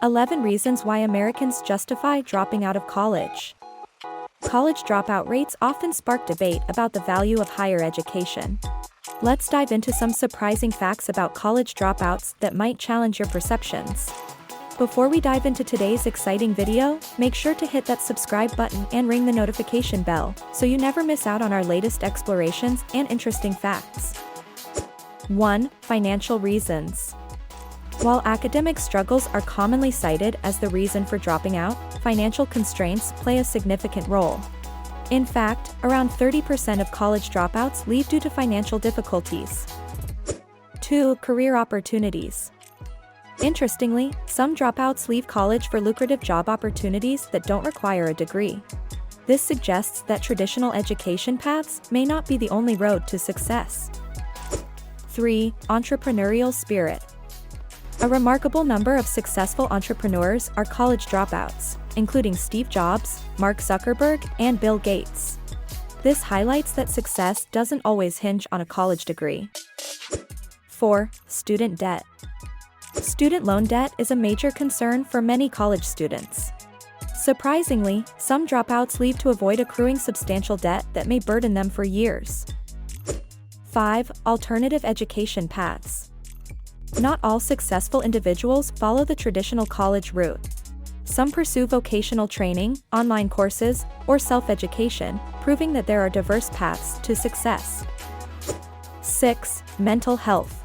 11 Reasons Why Americans Justify Dropping Out of College. College dropout rates often spark debate about the value of higher education. Let's dive into some surprising facts about college dropouts that might challenge your perceptions. Before we dive into today's exciting video, make sure to hit that subscribe button and ring the notification bell so you never miss out on our latest explorations and interesting facts. 1. Financial reasons. While academic struggles are commonly cited as the reason for dropping out, financial constraints play a significant role. In fact, around 30% of college dropouts leave due to financial difficulties. 2. Career opportunities. Interestingly, some dropouts leave college for lucrative job opportunities that don't require a degree. This suggests that traditional education paths may not be the only road to success. 3. Entrepreneurial spirit. A remarkable number of successful entrepreneurs are college dropouts, including Steve Jobs, Mark Zuckerberg, and Bill Gates. This highlights that success doesn't always hinge on a college degree. 4. Student debt. Student loan debt is a major concern for many college students. Surprisingly, some dropouts leave to avoid accruing substantial debt that may burden them for years. 5. Alternative education paths. Not all successful individuals follow the traditional college route. Some pursue vocational training, online courses, or self-education, proving that there are diverse paths to success. 6. Mental health.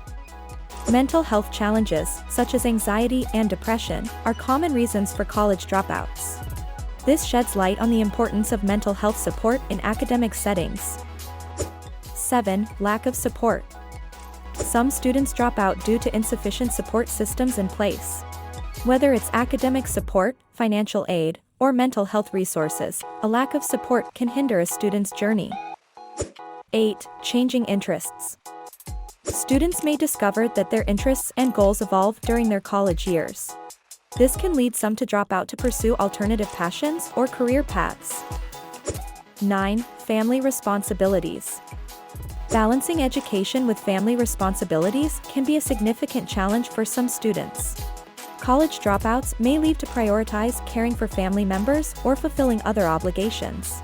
Mental health challenges, such as anxiety and depression, are common reasons for college dropouts. This sheds light on the importance of mental health support in academic settings. 7. Lack of support. Some students drop out due to insufficient support systems in place. Whether it's academic support, financial aid, or mental health resources, a lack of support can hinder a student's journey. 8. Changing interests. Students may discover that their interests and goals evolve during their college years. This can lead some to drop out to pursue alternative passions or career paths. 9. Family responsibilities. Balancing education with family responsibilities can be a significant challenge for some students. College dropouts may leave to prioritize caring for family members or fulfilling other obligations.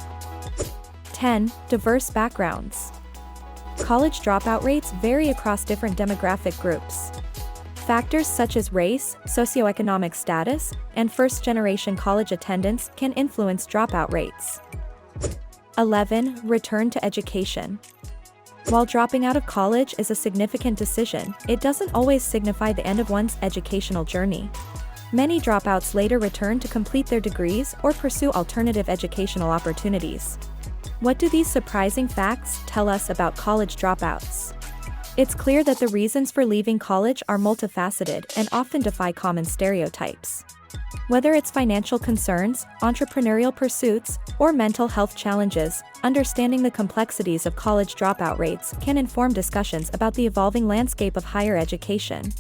10. Diverse backgrounds. College dropout rates vary across different demographic groups. Factors such as race, socioeconomic status, and first-generation college attendance can influence dropout rates. 11. Return to education. While dropping out of college is a significant decision, it doesn't always signify the end of one's educational journey. Many dropouts later return to complete their degrees or pursue alternative educational opportunities. What do these surprising facts tell us about college dropouts? It's clear that the reasons for leaving college are multifaceted and often defy common stereotypes. Whether it's financial concerns, entrepreneurial pursuits, or mental health challenges, understanding the complexities of college dropout rates can inform discussions about the evolving landscape of higher education.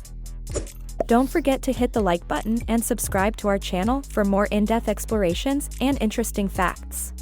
Don't forget to hit the like button and subscribe to our channel for more in-depth explorations and interesting facts.